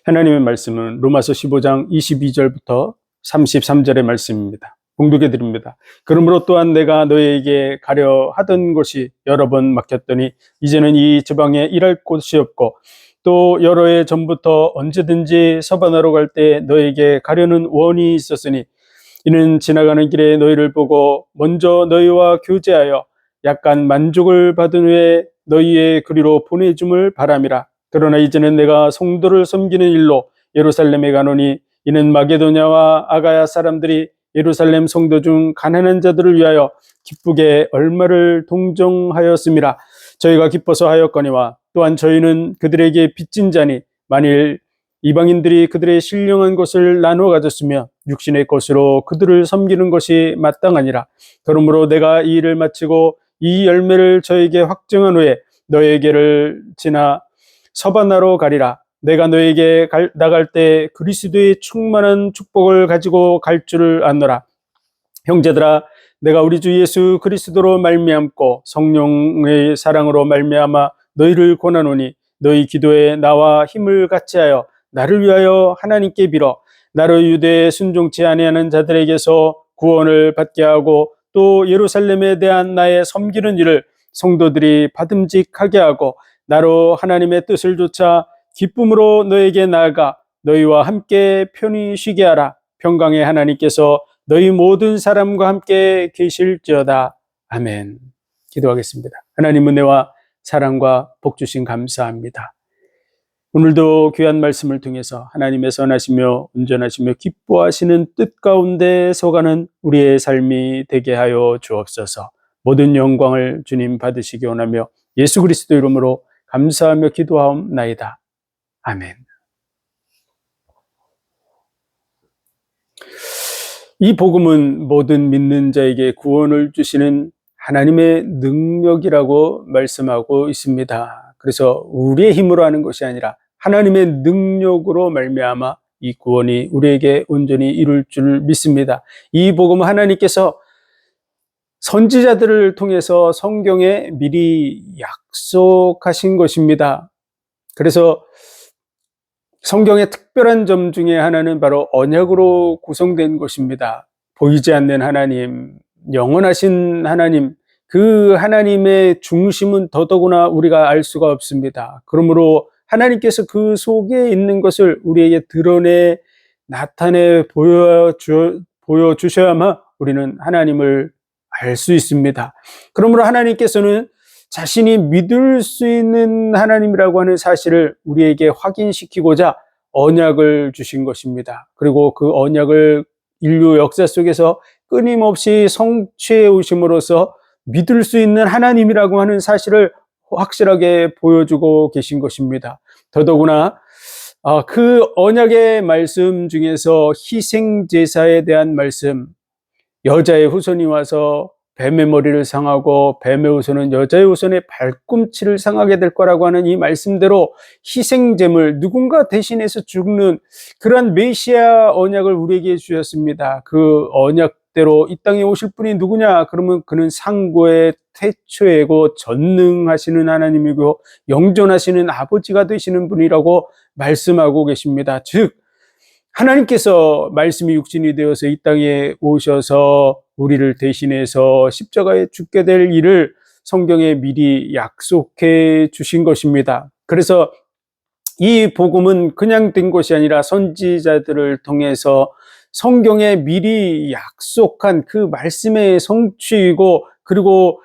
하나님의 말씀은 로마서 15장 22절부터 33절의 말씀입니다. 봉독해 드립니다. 그러므로 또한 내가 너희에게 가려 하던 곳이 여러 번 막혔더니 이제는 이 지방에 일할 곳이 없고 또 여러 해 전부터 언제든지 서바나로 갈 때 너희에게 가려는 원이 있었으니 이는 지나가는 길에 너희를 보고 먼저 너희와 교제하여 약간 만족을 받은 후에 너희의 그리로 보내줌을 바람이라. 그러나 이제는 내가 성도를 섬기는 일로 예루살렘에 가노니 이는 마게도냐와 아가야 사람들이 예루살렘 성도 중 가난한 자들을 위하여 기쁘게 얼마를 동정하였음이라. 저희가 기뻐서 하였거니와 또한 저희는 그들에게 빚진 자니 만일 이방인들이 그들의 신령한 것을 나누어 가졌으며 육신의 것으로 그들을 섬기는 것이 마땅하니라. 그러므로 내가 이 일을 마치고 이 열매를 저에게 확증한 후에 너에게를 지나 서바나로 가리라. 내가 너에게 나갈 때 그리스도의 충만한 축복을 가지고 갈 줄을 아노라. 형제들아, 내가 우리 주 예수 그리스도로 말미암고 성령의 사랑으로 말미암아 너희를 권하노니 너희 기도에 나와 힘을 같이 하여 나를 위하여 하나님께 빌어 나를 유대에 순종치 아니하는 자들에게서 구원을 받게 하고 또 예루살렘에 대한 나의 섬기는 일을 성도들이 받음직하게 하고 나로 하나님의 뜻을 좇아 기쁨으로 너에게 나아가 너희와 함께 편히 쉬게 하라. 평강의 하나님께서 너희 모든 사람과 함께 계실지어다. 아멘. 기도하겠습니다. 하나님 은혜와 사랑과 복 주신 감사합니다. 오늘도 귀한 말씀을 통해서 하나님의 선하시며 온전하시며 기뻐하시는 뜻 가운데 서가는 우리의 삶이 되게 하여 주옵소서. 모든 영광을 주님 받으시기 원하며 예수 그리스도 이름으로 감사하며 기도하옵나이다. 아멘. 이 복음은 모든 믿는 자에게 구원을 주시는 하나님의 능력이라고 말씀하고 있습니다. 그래서 우리의 힘으로 하는 것이 아니라 하나님의 능력으로 말미암아 이 구원이 우리에게 온전히 이룰 줄 믿습니다. 이 복음은 하나님께서 선지자들을 통해서 성경에 미리 약속하신 것입니다. 그래서 성경의 특별한 점 중에 하나는 바로 언약으로 구성된 것입니다. 보이지 않는 하나님, 영원하신 하나님, 그 하나님의 중심은 더더구나 우리가 알 수가 없습니다. 그러므로 하나님께서 그 속에 있는 것을 우리에게 드러내 나타내 보여주셔야만 우리는 하나님을 알 수 있습니다. 그러므로 하나님께서는 자신이 믿을 수 있는 하나님이라고 하는 사실을 우리에게 확인시키고자 언약을 주신 것입니다. 그리고 그 언약을 인류 역사 속에서 끊임없이 성취해 오심으로써 믿을 수 있는 하나님이라고 하는 사실을 확실하게 보여주고 계신 것입니다. 더더구나 그 언약의 말씀 중에서 희생제사에 대한 말씀, 여자의 후손이 와서 뱀의 머리를 상하고 뱀의 후손은 여자의 후손의 발꿈치를 상하게 될 거라고 하는 이 말씀대로 희생제물, 누군가 대신해서 죽는 그러한 메시아 언약을 우리에게 주셨습니다. 그 언약대로 이 땅에 오실 분이 누구냐? 그러면 그는 상고의 태초이고 전능하시는 하나님이고 영존하시는 아버지가 되시는 분이라고 말씀하고 계십니다. 즉 하나님께서 말씀이 육신이 되어서 이 땅에 오셔서 우리를 대신해서 십자가에 죽게 될 일을 성경에 미리 약속해 주신 것입니다. 그래서 이 복음은 그냥 된 것이 아니라 선지자들을 통해서 성경에 미리 약속한 그 말씀의 성취이고, 그리고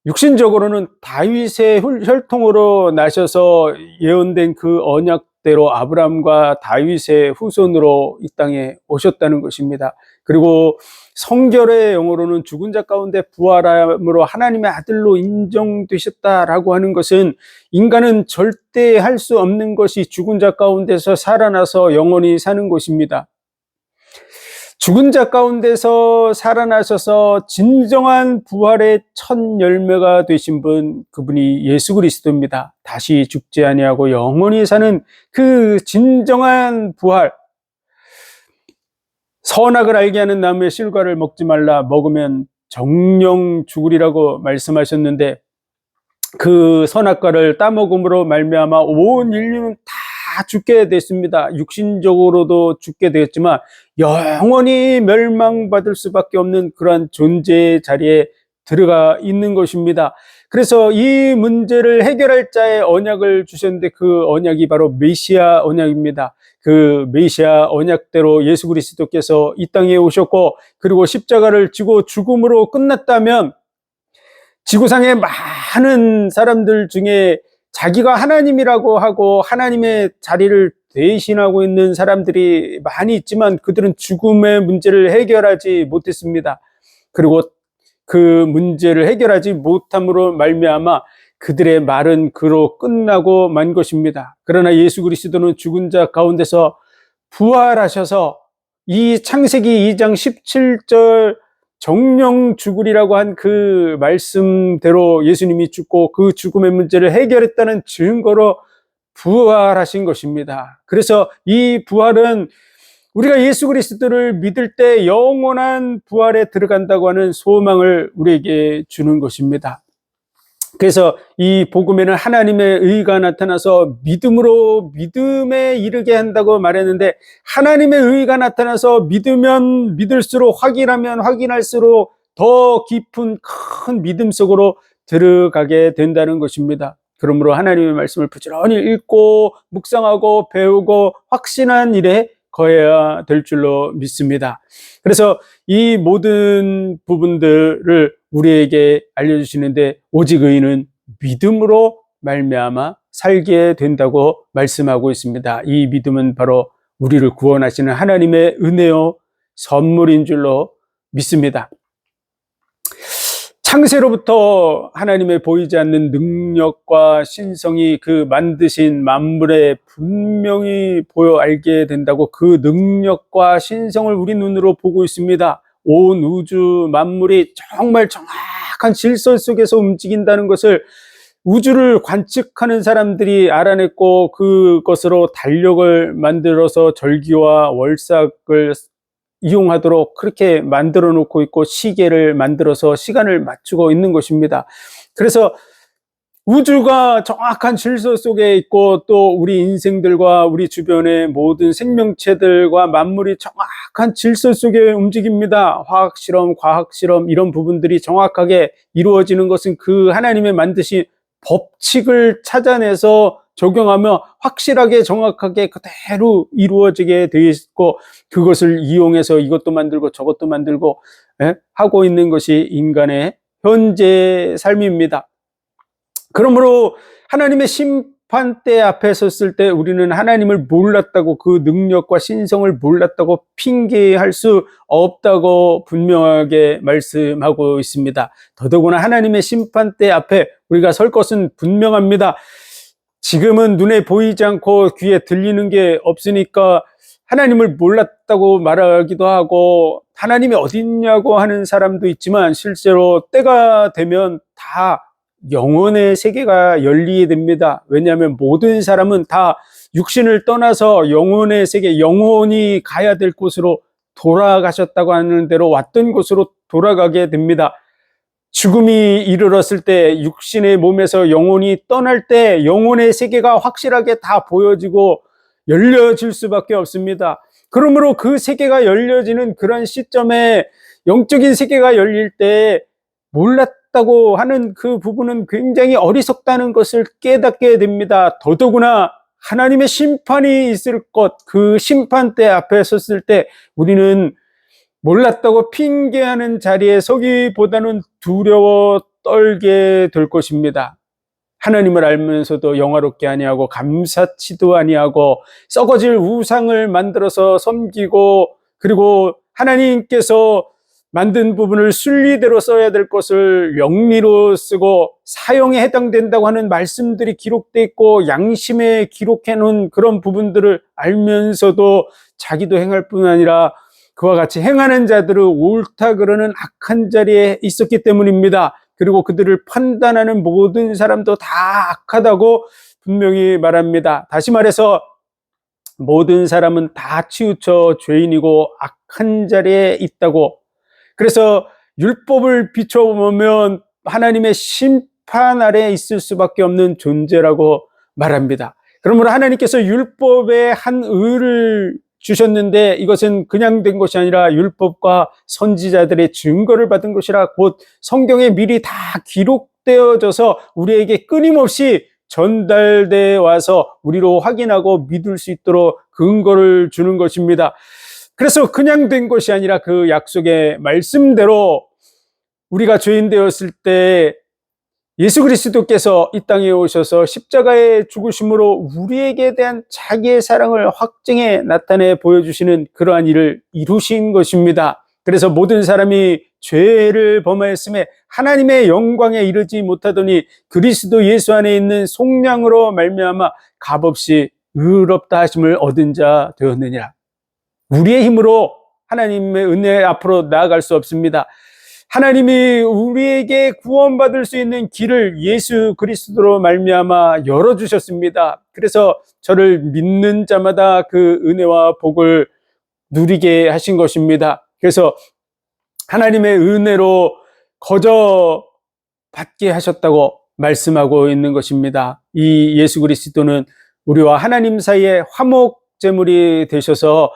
육신적으로는 다윗의 혈통으로 나셔서 예언된 그 언약대로 아브라함과 다윗의 후손으로 이 땅에 오셨다는 것입니다. 그리고 성결의 영어로는 죽은 자 가운데 부활함으로 하나님의 아들로 인정되셨다라고 하는 것은 인간은 절대 할 수 없는 것이 죽은 자 가운데서 살아나서 영원히 사는 것입니다. 죽은 자 가운데서 살아나셔서 진정한 부활의 첫 열매가 되신 분, 그분이 예수 그리스도입니다. 다시 죽지 아니하고 영원히 사는 그 진정한 부활. 선악을 알게 하는 나무의 실과를 먹지 말라, 먹으면 정령 죽으리라고 말씀하셨는데, 그 선악과를 따먹음으로 말미암아 온 인류는 다 죽게 됐습니다. 육신적으로도 죽게 되었지만 영원히 멸망받을 수밖에 없는 그러한 존재의 자리에 들어가 있는 것입니다. 그래서 이 문제를 해결할 자의 언약을 주셨는데 그 언약이 바로 메시아 언약입니다. 그 메시아 언약대로 예수 그리스도께서 이 땅에 오셨고, 그리고 십자가를 지고 죽음으로 끝났다면 지구상의 많은 사람들 중에 자기가 하나님이라고 하고 하나님의 자리를 대신하고 있는 사람들이 많이 있지만 그들은 죽음의 문제를 해결하지 못했습니다. 그리고 그 문제를 해결하지 못함으로 말미암아 그들의 말은 그로 끝나고 만 것입니다. 그러나 예수 그리스도는 죽은 자 가운데서 부활하셔서 이 창세기 2장 17절 정령 죽으리라고 한 그 말씀대로 예수님이 죽고 그 죽음의 문제를 해결했다는 증거로 부활하신 것입니다. 그래서 이 부활은 우리가 예수 그리스도를 믿을 때 영원한 부활에 들어간다고 하는 소망을 우리에게 주는 것입니다. 그래서 이 복음에는 하나님의 의가 나타나서 믿음으로 믿음에 이르게 한다고 말했는데, 하나님의 의가 나타나서 믿으면 믿을수록, 확인하면 확인할수록 더 깊은 큰 믿음 속으로 들어가게 된다는 것입니다. 그러므로 하나님의 말씀을 부지런히 읽고 묵상하고 배우고 확신한 일에 거해야 될 줄로 믿습니다. 그래서 이 모든 부분들을 우리에게 알려주시는데, 오직 의인은 믿음으로 말미암아 살게 된다고 말씀하고 있습니다. 이 믿음은 바로 우리를 구원하시는 하나님의 은혜요 선물인 줄로 믿습니다. 창세로부터 하나님의 보이지 않는 능력과 신성이 그 만드신 만물에 분명히 보여 알게 된다고 그 능력과 신성을 우리 눈으로 보고 있습니다. 온 우주 만물이 정말 정확한 질서 속에서 움직인다는 것을 우주를 관측하는 사람들이 알아냈고, 그것으로 달력을 만들어서 절기와 월삭을 이용하도록 그렇게 만들어 놓고 있고, 시계를 만들어서 시간을 맞추고 있는 것입니다. 그래서 우주가 정확한 질서 속에 있고, 또 우리 인생들과 우리 주변의 모든 생명체들과 만물이 정확한 질서 속에 움직입니다. 화학실험, 과학실험 이런 부분들이 정확하게 이루어지는 것은 그 하나님의 만드신 법칙을 찾아내서 적용하며 확실하게 정확하게 그대로 이루어지게 되어 있고, 그것을 이용해서 이것도 만들고 저것도 만들고 하고 있는 것이 인간의 현재 삶입니다. 그러므로 하나님의 심판대 앞에 섰을 때 우리는 하나님을 몰랐다고, 그 능력과 신성을 몰랐다고 핑계할 수 없다고 분명하게 말씀하고 있습니다. 더더구나 하나님의 심판대 앞에 우리가 설 것은 분명합니다. 지금은 눈에 보이지 않고 귀에 들리는 게 없으니까 하나님을 몰랐다고 말하기도 하고 하나님이 어디 있냐고 하는 사람도 있지만, 실제로 때가 되면 다 영혼의 세계가 열리게 됩니다. 왜냐하면 모든 사람은 다 육신을 떠나서 영혼의 세계, 영혼이 가야 될 곳으로 돌아가셨다고 하는 대로 왔던 곳으로 돌아가게 됩니다. 죽음이 이르렀을 때, 육신의 몸에서 영혼이 떠날 때 영혼의 세계가 확실하게 다 보여지고 열려질 수밖에 없습니다. 그러므로 그 세계가 열려지는 그런 시점에 영적인 세계가 열릴 때 몰랐다고 하는 그 부분은 굉장히 어리석다는 것을 깨닫게 됩니다. 더더구나 하나님의 심판이 있을 것, 그 심판대 앞에 섰을 때 우리는 몰랐다고 핑계하는 자리에 서기보다는 두려워 떨게 될 것입니다. 하나님을 알면서도 영화롭게 아니하고 감사치도 아니하고 썩어질 우상을 만들어서 섬기고, 그리고 하나님께서 만든 부분을 순리대로 써야 될 것을 영리로 쓰고 사형에 해당된다고 하는 말씀들이 기록되어 있고 양심에 기록해 놓은 그런 부분들을 알면서도 자기도 행할 뿐 아니라 그와 같이 행하는 자들을 옳다 그러는 악한 자리에 있었기 때문입니다. 그리고 그들을 판단하는 모든 사람도 다 악하다고 분명히 말합니다. 다시 말해서 모든 사람은 다 치우쳐 죄인이고 악한 자리에 있다고. 그래서 율법을 비춰보면 하나님의 심판 아래에 있을 수밖에 없는 존재라고 말합니다. 그러므로 하나님께서 율법의 한 의를 주셨는데 이것은 그냥 된 것이 아니라 율법과 선지자들의 증거를 받은 것이라 곧 성경에 미리 다 기록되어져서 우리에게 끊임없이 전달되어 와서 우리로 확인하고 믿을 수 있도록 근거를 주는 것입니다. 그래서 그냥 된 것이 아니라 그 약속의 말씀대로 우리가 죄인 되었을 때 예수 그리스도께서 이 땅에 오셔서 십자가의 죽으심으로 우리에게 대한 자기의 사랑을 확증해 나타내 보여주시는 그러한 일을 이루신 것입니다. 그래서 모든 사람이 죄를 범하였음에 하나님의 영광에 이르지 못하더니 그리스도 예수 안에 있는 속량으로 말미암아 값없이 의롭다 하심을 얻은 자 되었느니라. 우리의 힘으로 하나님의 은혜 앞으로 나아갈 수 없습니다. 하나님이 우리에게 구원받을 수 있는 길을 예수 그리스도로 말미암아 열어주셨습니다. 그래서 저를 믿는 자마다 그 은혜와 복을 누리게 하신 것입니다. 그래서 하나님의 은혜로 거저 받게 하셨다고 말씀하고 있는 것입니다. 이 예수 그리스도는 우리와 하나님 사이에 화목제물이 되셔서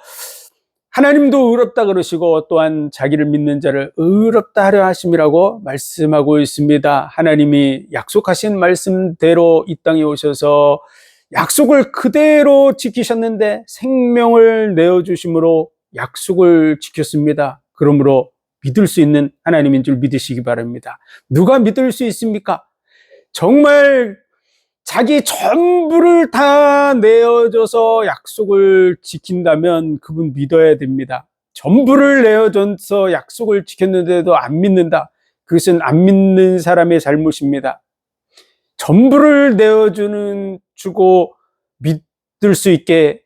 하나님도 의롭다 그러시고 또한 자기를 믿는 자를 의롭다 하려 하심이라고 말씀하고 있습니다. 하나님이 약속하신 말씀대로 이 땅에 오셔서 약속을 그대로 지키셨는데 생명을 내어주심으로 약속을 지켰습니다. 그러므로 믿을 수 있는 하나님인 줄 믿으시기 바랍니다. 누가 믿을 수 있습니까? 정말 자기 전부를 다 내어줘서 약속을 지킨다면 그분 믿어야 됩니다. 전부를 내어줘서 약속을 지켰는데도 안 믿는다. 그것은 안 믿는 사람의 잘못입니다. 전부를 주고 믿을 수 있게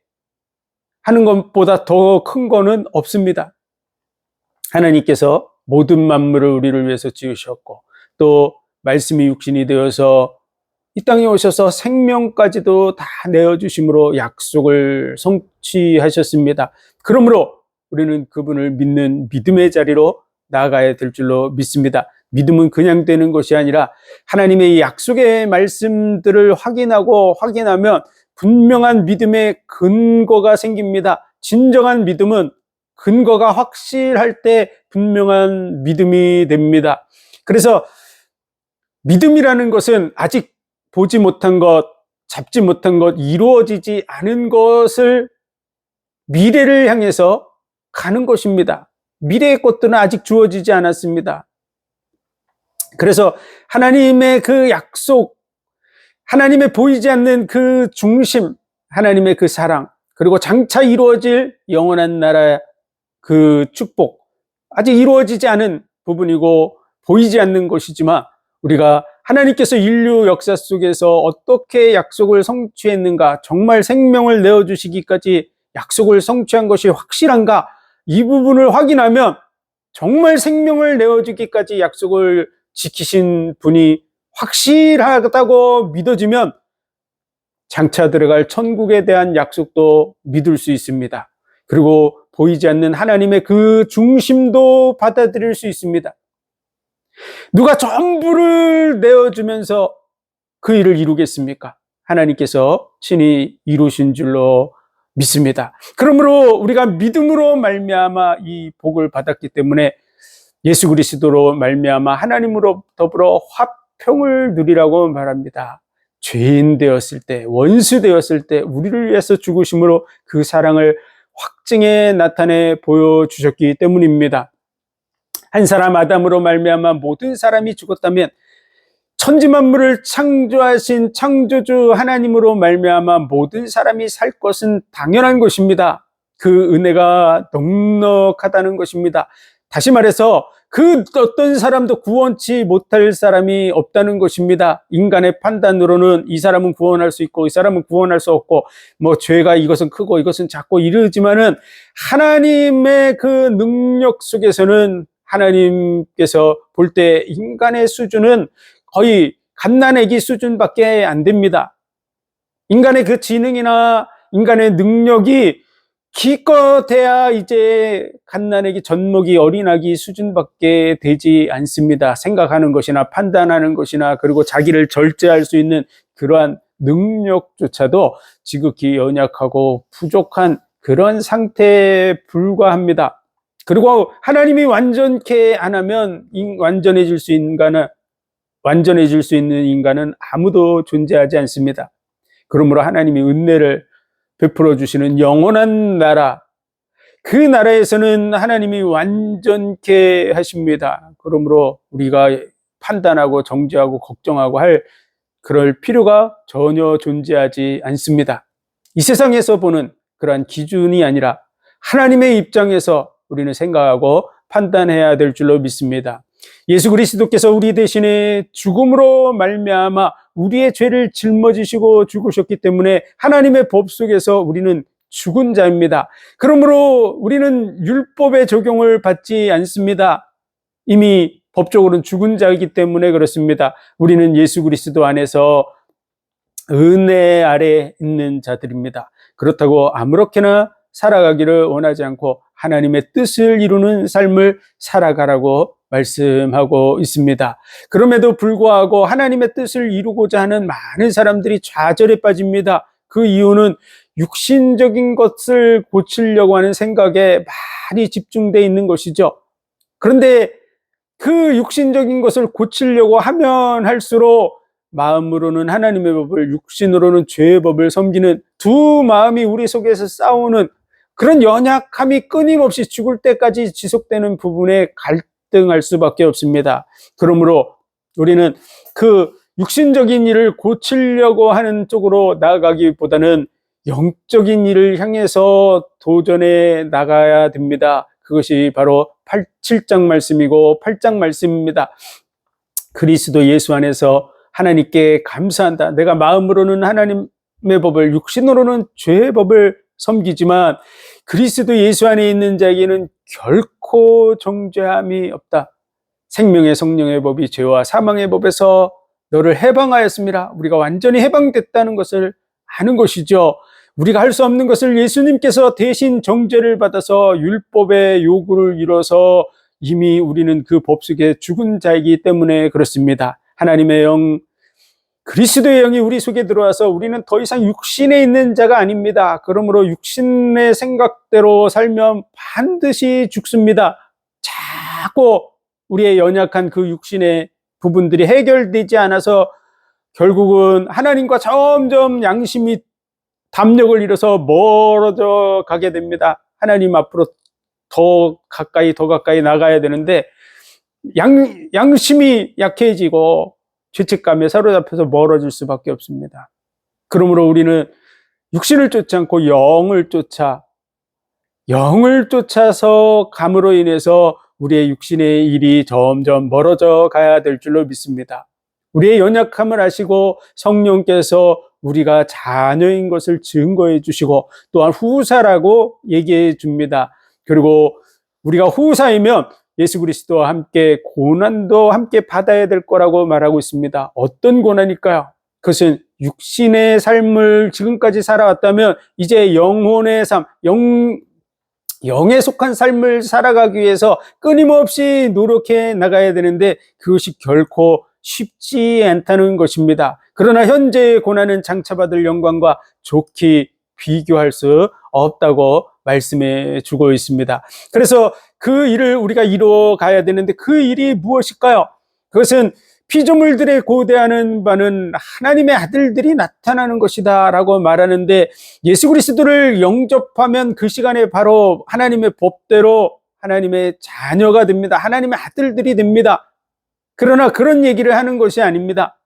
하는 것보다 더 큰 거는 없습니다. 하나님께서 모든 만물을 우리를 위해서 지으셨고 또 말씀이 육신이 되어서 이 땅에 오셔서 생명까지도 다 내어주심으로 약속을 성취하셨습니다. 그러므로 우리는 그분을 믿는 믿음의 자리로 나아가야 될 줄로 믿습니다. 믿음은 그냥 되는 것이 아니라 하나님의 약속의 말씀들을 확인하면 분명한 믿음의 근거가 생깁니다. 진정한 믿음은 근거가 확실할 때 분명한 믿음이 됩니다. 그래서 믿음이라는 것은 아직 보지 못한 것, 잡지 못한 것, 이루어지지 않은 것을 미래를 향해서 가는 것입니다. 미래의 것들은 아직 주어지지 않았습니다. 그래서 하나님의 그 약속, 하나님의 보이지 않는 그 중심, 하나님의 그 사랑, 그리고 장차 이루어질 영원한 나라의 그 축복, 아직 이루어지지 않은 부분이고 보이지 않는 것이지만 우리가 하나님께서 인류 역사 속에서 어떻게 약속을 성취했는가, 정말 생명을 내어주시기까지 약속을 성취한 것이 확실한가, 이 부분을 확인하면 정말 생명을 내어주기까지 약속을 지키신 분이 확실하다고 믿어지면 장차 들어갈 천국에 대한 약속도 믿을 수 있습니다. 그리고 보이지 않는 하나님의 그 중심도 받아들일 수 있습니다. 누가 전부를 내어주면서 그 일을 이루겠습니까? 하나님께서 친히 이루신 줄로 믿습니다. 그러므로 우리가 믿음으로 말미암아 이 복을 받았기 때문에 예수 그리스도로 말미암아 하나님으로 더불어 화평을 누리라고 말합니다. 죄인 되었을 때, 원수 되었을 때 우리를 위해서 죽으심으로 그 사랑을 확증해 나타내 보여주셨기 때문입니다. 한 사람 아담으로 말미암아 모든 사람이 죽었다면 천지만물을 창조하신 창조주 하나님으로 말미암아 모든 사람이 살 것은 당연한 것입니다. 그 은혜가 넉넉하다는 것입니다. 다시 말해서 그 어떤 사람도 구원치 못할 사람이 없다는 것입니다. 인간의 판단으로는 이 사람은 구원할 수 있고 이 사람은 구원할 수 없고 죄가 이것은 크고 이것은 작고 이러지만은 하나님의 그 능력 속에서는 하나님께서 볼 때 인간의 수준은 거의 갓난아기 수준밖에 안 됩니다. 인간의 그 지능이나 인간의 능력이 기껏해야 이제 갓난아기, 젖먹이, 어린아기 수준밖에 되지 않습니다. 생각하는 것이나 판단하는 것이나 그리고 자기를 절제할 수 있는 그러한 능력조차도 지극히 연약하고 부족한 그런 상태에 불과합니다. 그리고 하나님이 완전케 안 하면 완전해질 수 있는 인간은 아무도 존재하지 않습니다. 그러므로 하나님이 은혜를 베풀어 주시는 영원한 나라, 그 나라에서는 하나님이 완전케 하십니다. 그러므로 우리가 판단하고 정죄하고 걱정하고 할 그럴 필요가 전혀 존재하지 않습니다. 이 세상에서 보는 그러한 기준이 아니라 하나님의 입장에서 우리는 생각하고 판단해야 될 줄로 믿습니다. 예수 그리스도께서 우리 대신에 죽음으로 말미암아 우리의 죄를 짊어지시고 죽으셨기 때문에 하나님의 법 속에서 우리는 죽은 자입니다. 그러므로 우리는 율법의 적용을 받지 않습니다. 이미 법적으로는 죽은 자이기 때문에 그렇습니다. 우리는 예수 그리스도 안에서 은혜 아래 있는 자들입니다. 그렇다고 아무렇게나 살아가기를 원하지 않고 하나님의 뜻을 이루는 삶을 살아가라고 말씀하고 있습니다. 그럼에도 불구하고 하나님의 뜻을 이루고자 하는 많은 사람들이 좌절에 빠집니다. 그 이유는 육신적인 것을 고치려고 하는 생각에 많이 집중되어 있는 것이죠. 그런데 그 육신적인 것을 고치려고 하면 할수록 마음으로는 하나님의 법을, 육신으로는 죄의 법을 섬기는 두 마음이 우리 속에서 싸우는 그런 연약함이 끊임없이 죽을 때까지 지속되는 부분에 갈등할 수밖에 없습니다. 그러므로 우리는 그 육신적인 일을 고치려고 하는 쪽으로 나아가기보다는 영적인 일을 향해서 도전해 나가야 됩니다. 그것이 바로 7장 말씀이고 8장 말씀입니다. 그리스도 예수 안에서 하나님께 감사한다. 내가 마음으로는 하나님의 법을, 육신으로는 죄의 법을 섬기지만 그리스도 예수 안에 있는 자에게는 결코 정죄함이 없다. 생명의 성령의 법이 죄와 사망의 법에서 너를 해방하였습니다. 우리가 완전히 해방됐다는 것을 아는 것이죠. 우리가 할 수 없는 것을 예수님께서 대신 정죄를 받아서 율법의 요구를 이뤄서 이미 우리는 그 법 속에 죽은 자이기 때문에 그렇습니다. 하나님의 영, 그리스도의 영이 우리 속에 들어와서 우리는 더 이상 육신에 있는 자가 아닙니다. 그러므로 육신의 생각대로 살면 반드시 죽습니다. 자꾸 우리의 연약한 그 육신의 부분들이 해결되지 않아서 결국은 하나님과 점점 양심이 담력을 잃어서 멀어져 가게 됩니다. 하나님 앞으로 더 가까이 나가야 되는데 양심이 약해지고 죄책감에 사로잡혀서 멀어질 수밖에 없습니다. 그러므로 우리는 육신을 쫓지 않고 영을 쫓아서 감으로 인해서 우리의 육신의 일이 점점 멀어져 가야 될 줄로 믿습니다. 우리의 연약함을 아시고 성령께서 우리가 자녀인 것을 증거해 주시고 또한 후사라고 얘기해 줍니다. 그리고 우리가 후사이면 예수 그리스도와 함께 고난도 함께 받아야 될 거라고 말하고 있습니다. 어떤 고난일까요? 그것은 육신의 삶을 지금까지 살아왔다면 이제 영혼의 삶, 영에 속한 삶을 살아가기 위해서 끊임없이 노력해 나가야 되는데 그것이 결코 쉽지 않다는 것입니다. 그러나 현재의 고난은 장차받을 영광과 좋게 비교할 수 없다고 말씀해 주고 있습니다. 그래서 그 일을 우리가 이루어 가야 되는데 그 일이 무엇일까요? 그것은 피조물들의 고대하는 바는 하나님의 아들들이 나타나는 것이다 라고 말하는데 예수 그리스도를 영접하면 그 시간에 바로 하나님의 법대로 하나님의 자녀가 됩니다. 하나님의 아들들이 됩니다. 그러나 그런 얘기를 하는 것이 아닙니다.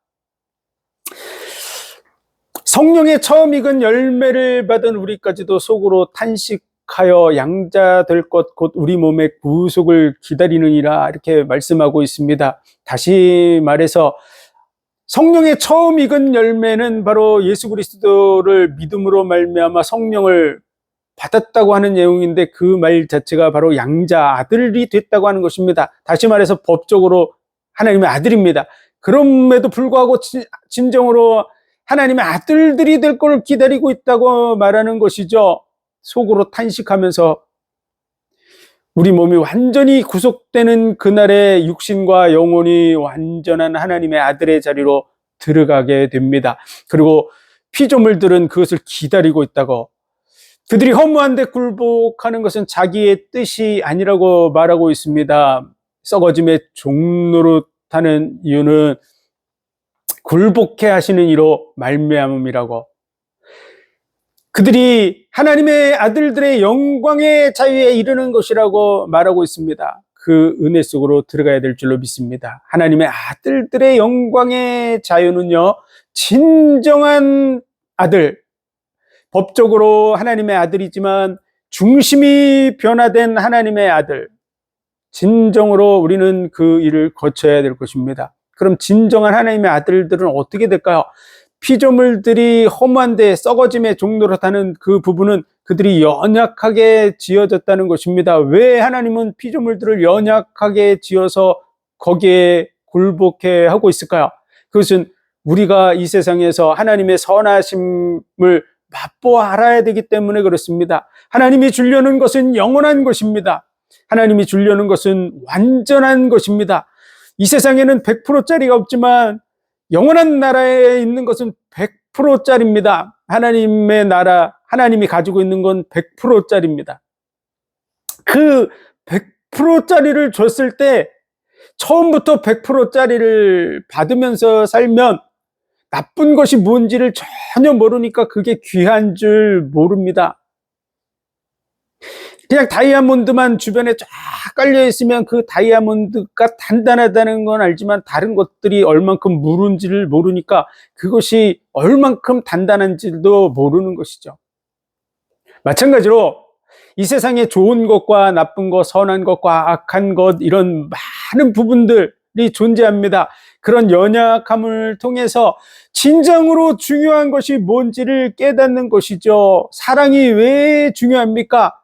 성령의 처음 익은 열매를 받은 우리까지도 속으로 탄식하여 양자 될 것 곧 우리 몸의 구속을 기다리느니라 이렇게 말씀하고 있습니다. 다시 말해서 성령의 처음 익은 열매는 바로 예수 그리스도를 믿음으로 말미암아 성령을 받았다고 하는 내용인데 그 말 자체가 바로 양자 아들이 됐다고 하는 것입니다. 다시 말해서 법적으로 하나님의 아들입니다. 그럼에도 불구하고 진정으로 하나님의 아들들이 될 걸 기다리고 있다고 말하는 것이죠. 속으로 탄식하면서 우리 몸이 완전히 구속되는 그날에 육신과 영혼이 완전한 하나님의 아들의 자리로 들어가게 됩니다. 그리고 피조물들은 그것을 기다리고 있다고, 그들이 허무한데 굴복하는 것은 자기의 뜻이 아니라고 말하고 있습니다. 썩어짐의 종노릇하는 이유는 굴복해 하시는 이로 말미암음이라고. 그들이 하나님의 아들들의 영광의 자유에 이르는 것이라고 말하고 있습니다. 그 은혜 속으로 들어가야 될 줄로 믿습니다. 하나님의 아들들의 영광의 자유는요, 진정한 아들, 법적으로 하나님의 아들이지만 중심이 변화된 하나님의 아들, 진정으로 우리는 그 일을 거쳐야 될 것입니다. 그럼 진정한 하나님의 아들들은 어떻게 될까요? 피조물들이 허무한데 썩어짐의 종노릇하는 그 부분은 그들이 연약하게 지어졌다는 것입니다. 왜 하나님은 피조물들을 연약하게 지어서 거기에 굴복해 하고 있을까요? 그것은 우리가 이 세상에서 하나님의 선하심을 맛보아 알아야 되기 때문에 그렇습니다. 하나님이 주려는 것은 영원한 것입니다. 하나님이 주려는 것은 완전한 것입니다. 이 세상에는 100%짜리가 없지만 영원한 나라에 있는 것은 100%짜리입니다. 하나님의 나라, 하나님이 가지고 있는 건 100%짜리입니다. 그 100%짜리를 줬을 때 처음부터 100%짜리를 받으면서 살면 나쁜 것이 뭔지를 전혀 모르니까 그게 귀한 줄 모릅니다. 그냥 다이아몬드만 주변에 쫙 깔려 있으면 그 다이아몬드가 단단하다는 건 알지만 다른 것들이 얼만큼 무른지를 모르니까 그것이 얼만큼 단단한지도 모르는 것이죠. 마찬가지로 이 세상에 좋은 것과 나쁜 것, 선한 것과 악한 것, 이런 많은 부분들이 존재합니다. 그런 연약함을 통해서 진정으로 중요한 것이 뭔지를 깨닫는 것이죠. 사랑이 왜 중요합니까?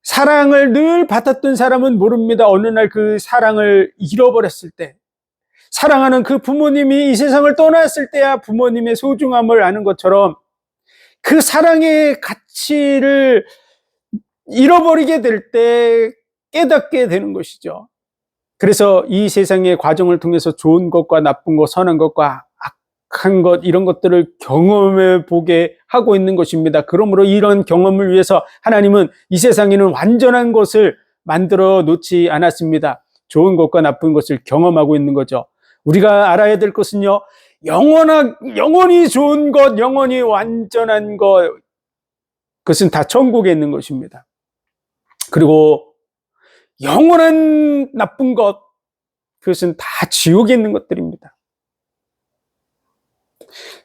사랑을 늘 받았던 사람은 모릅니다. 어느 날 그 사랑을 잃어버렸을 때, 사랑하는 그 부모님이 이 세상을 떠났을 때야 부모님의 소중함을 아는 것처럼 그 사랑의 가치를 잃어버리게 될 때 깨닫게 되는 것이죠. 그래서 이 세상의 과정을 통해서 좋은 것과 나쁜 것, 선한 것과 악한 것, 이런 것들을 경험해 보게 하고 있는 것입니다. 그러므로 이런 경험을 위해서 하나님은 이 세상에는 완전한 것을 만들어 놓지 않았습니다. 좋은 것과 나쁜 것을 경험하고 있는 거죠. 우리가 알아야 될 것은요, 영원히 좋은 것, 영원히 완전한 것, 그것은 다 천국에 있는 것입니다. 그리고 영원한 나쁜 것, 그것은 다 지옥에 있는 것들입니다.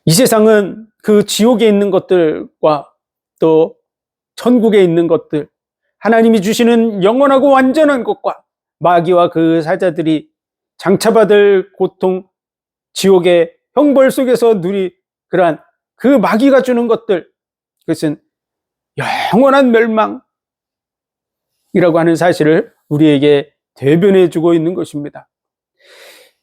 이 세상은 그 지옥에 있는 것들과 또 천국에 있는 것들, 하나님이 주시는 영원하고 완전한 것과 마귀와 그 사자들이 장차받을 고통, 지옥의 형벌 속에서 그러한 그 마귀가 주는 것들, 그것은 영원한 멸망이라고 하는 사실을 우리에게 대변해 주고 있는 것입니다.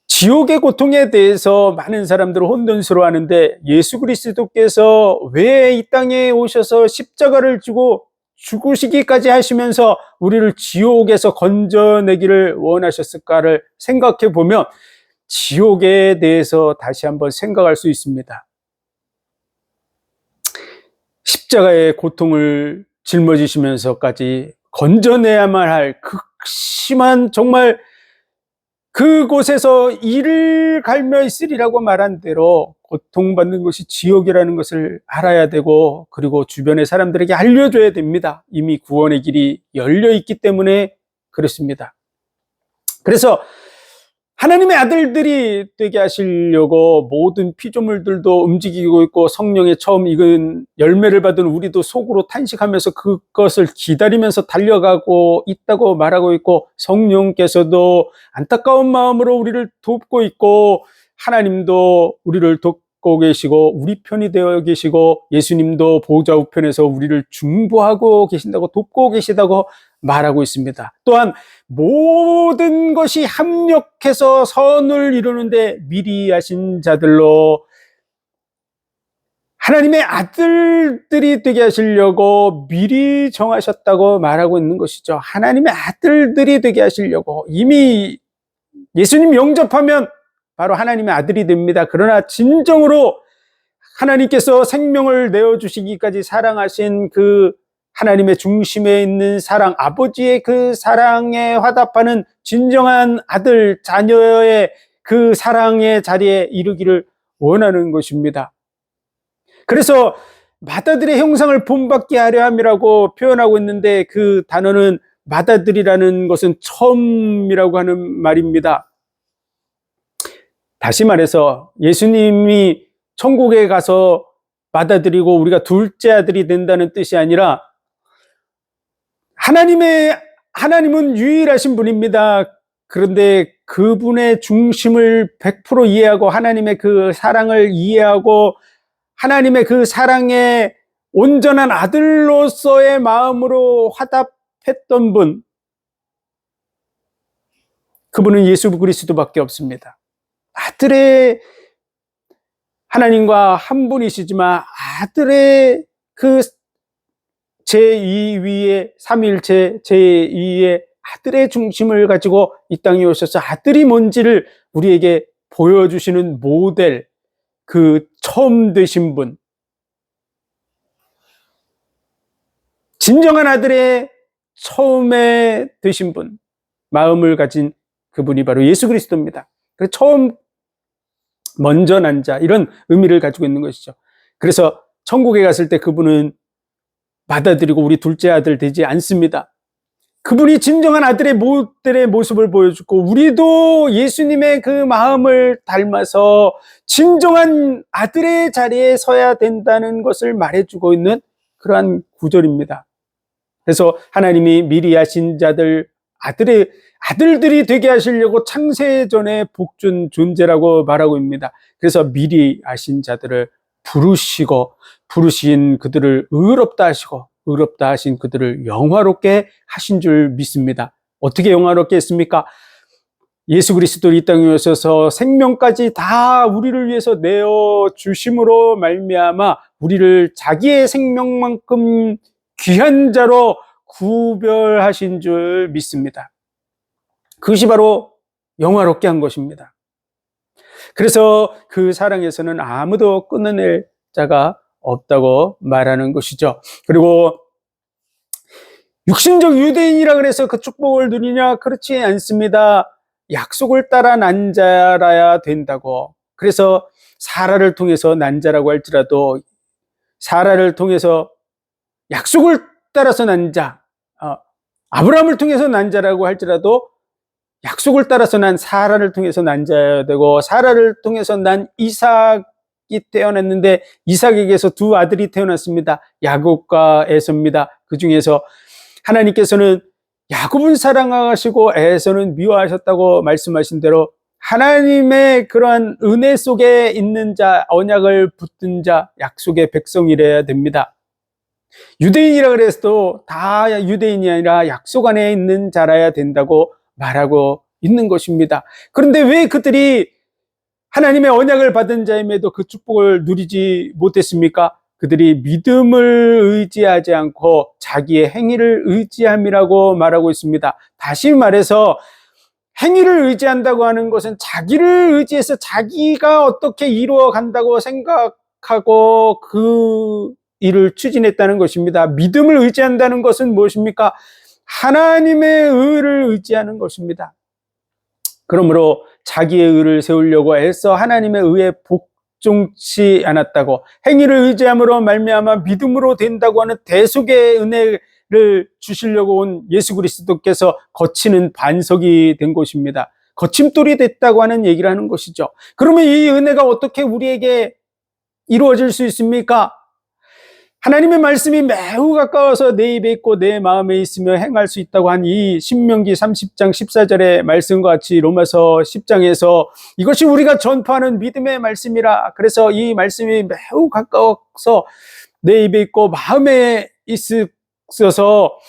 지옥의 고통에 대해서 많은 사람들은 혼돈스러워하는데, 예수 그리스도께서 왜 이 땅에 오셔서 십자가를 지고 죽으시기까지 하시면서 우리를 지옥에서 건져내기를 원하셨을까를 생각해 보면 지옥에 대해서 다시 한번 생각할 수 있습니다. 십자가의 고통을 짊어지시면서까지 건져내야만 할 극심한, 정말 그곳에서 이를 갈며 있으리라고 말한 대로 고통받는 것이 지옥이라는 것을 알아야 되고, 그리고 주변의 사람들에게 알려줘야 됩니다. 이미 구원의 길이 열려 있기 때문에 그렇습니다. 그래서 하나님의 아들들이 되게 하시려고 모든 피조물들도 움직이고 있고, 성령의 처음 익은 열매를 받은 우리도 속으로 탄식하면서 그것을 기다리면서 달려가고 있다고 말하고 있고, 성령께서도 안타까운 마음으로 우리를 돕고 있고, 하나님도 우리를 돕고 계시고 우리 편이 되어 계시고, 예수님도 보좌 우편에서 우리를 중보하고 계신다고, 돕고 계시다고 말하고 있습니다. 또한 모든 것이 합력해서 선을 이루는데 미리 하신 자들로 하나님의 아들들이 되게 하시려고 미리 정하셨다고 말하고 있는 것이죠. 하나님의 아들들이 되게 하시려고. 이미 예수님 영접하면 바로 하나님의 아들이 됩니다. 그러나 진정으로 하나님께서 생명을 내어주시기까지 사랑하신 그 하나님의 중심에 있는 사랑, 아버지의 그 사랑에 화답하는 진정한 아들, 자녀의 그 사랑의 자리에 이르기를 원하는 것입니다. 그래서 맏아들의 형상을 본받게 하려 함이라고 표현하고 있는데, 그 단어는 맏아들이라는 것은 처음이라고 하는 말입니다. 다시 말해서 예수님이 천국에 가서 맏아들이고 우리가 둘째 아들이 된다는 뜻이 아니라, 하나님은 유일하신 분입니다. 그런데 그분의 중심을 100% 이해하고 하나님의 그 사랑을 이해하고 하나님의 그 사랑에 온전한 아들로서의 마음으로 화답했던 분, 그분은 예수 그리스도밖에 없습니다. 아들의, 하나님과 한 분이시지만 아들의 그 제2위의 삼위일체 제2위의 아들의 중심을 가지고 이 땅에 오셔서 아들이 뭔지를 우리에게 보여주시는 모델, 그 처음 되신 분, 진정한 아들의 처음에 되신 분, 마음을 가진 그분이 바로 예수 그리스도입니다. 그래서 처음, 먼저 난 자, 이런 의미를 가지고 있는 것이죠. 그래서 천국에 갔을 때 그분은 받아들이고 우리 둘째 아들 되지 않습니다. 그분이 진정한 아들의 모습을 보여주고, 우리도 예수님의 그 마음을 닮아서 진정한 아들의 자리에 서야 된다는 것을 말해주고 있는 그러한 구절입니다. 그래서 하나님이 미리 하신 자들, 아들들이 되게 하시려고 창세 전에 복준 존재라고 말하고 있습니다. 그래서 미리 하신 자들을 부르신 그들을 의롭다 하시고, 의롭다 하신 그들을 영화롭게 하신 줄 믿습니다. 어떻게 영화롭게 했습니까? 예수 그리스도 이 땅에 오셔서 생명까지 다 우리를 위해서 내어 주심으로 말미암아 우리를 자기의 생명만큼 귀한 자로 구별하신 줄 믿습니다. 그것이 바로 영화롭게 한 것입니다. 그래서 그 사랑에서는 아무도 끊어낼 자가 없다고 말하는 것이죠. 그리고 육신적 유대인이라 그래서 그 축복을 누리냐? 그렇지 않습니다. 약속을 따라 난 자라야 된다고. 그래서 사라를 통해서 난 자라고 할지라도, 사라를 통해서 약속을 따라서 난 자, 아브라함을 통해서 난 자라고 할지라도 약속을 따라서 난 사라를 통해서 난 자여야 되고, 사라를 통해서 난 이삭이 태어났는데 이삭에게서 두 아들이 태어났습니다. 야곱과 에서입니다. 그 중에서 하나님께서는 야곱은 사랑하시고 에서는 미워하셨다고 말씀하신 대로 하나님의 그러한 은혜 속에 있는 자, 언약을 붙든 자, 약속의 백성이래야 됩니다. 유대인이라 그래서 다 유대인이 아니라 약속 안에 있는 자라야 된다고 말하고 있는 것입니다. 그런데 왜 그들이 하나님의 언약을 받은 자임에도 그 축복을 누리지 못했습니까? 그들이 믿음을 의지하지 않고 자기의 행위를 의지함이라고 말하고 있습니다. 다시 말해서 행위를 의지한다고 하는 것은 자기를 의지해서 자기가 어떻게 이루어 간다고 생각하고 그 일을 추진했다는 것입니다. 믿음을 의지한다는 것은 무엇입니까? 하나님의 의를 의지하는 것입니다. 그러므로 자기의 의를 세우려고 애써 하나님의 의에 복종치 않았다고, 행위를 의지함으로 말미암아 믿음으로 된다고 하는 대속의 은혜를 주시려고 온 예수 그리스도께서 거치는 반석이 된 것입니다. 거침돌이 됐다고 하는 얘기를 하는 것이죠. 그러면 이 은혜가 어떻게 우리에게 이루어질 수 있습니까? 하나님의 말씀이 매우 가까워서 내 입에 있고 내 마음에 있으며 행할 수 있다고 한 이 신명기 30장 14절의 말씀과 같이 로마서 10장에서 이것이 우리가 전파하는 믿음의 말씀이라, 그래서 이 말씀이 매우 가까워서 내 입에 있고 마음에 있어서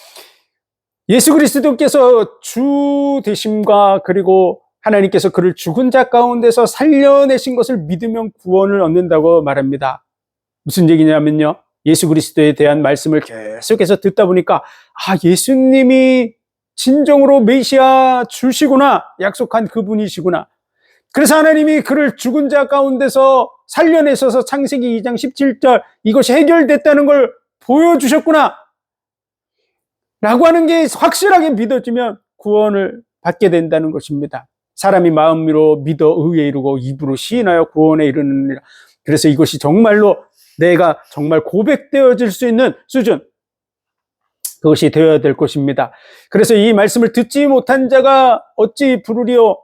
예수 그리스도께서 주 되심과, 그리고 하나님께서 그를 죽은 자 가운데서 살려내신 것을 믿으면 구원을 얻는다고 말합니다. 무슨 얘기냐면요, 예수 그리스도에 대한 말씀을 계속해서 듣다 보니까 예수님이 진정으로 메시아 주시구나, 약속한 그분이시구나. 그래서 하나님이 그를 죽은 자 가운데서 살려내셔서 창세기 2장 17절 이것이 해결됐다는 걸 보여주셨구나 라고 하는 게 확실하게 믿어지면 구원을 받게 된다는 것입니다. 사람이 마음으로 믿어 의에 이르고 입으로 시인하여 구원에 이르느니라. 그래서 이것이 정말로 내가 정말 고백되어질 수 있는 수준, 그것이 되어야 될 것입니다. 그래서 이 말씀을 듣지 못한 자가 어찌 부르리요?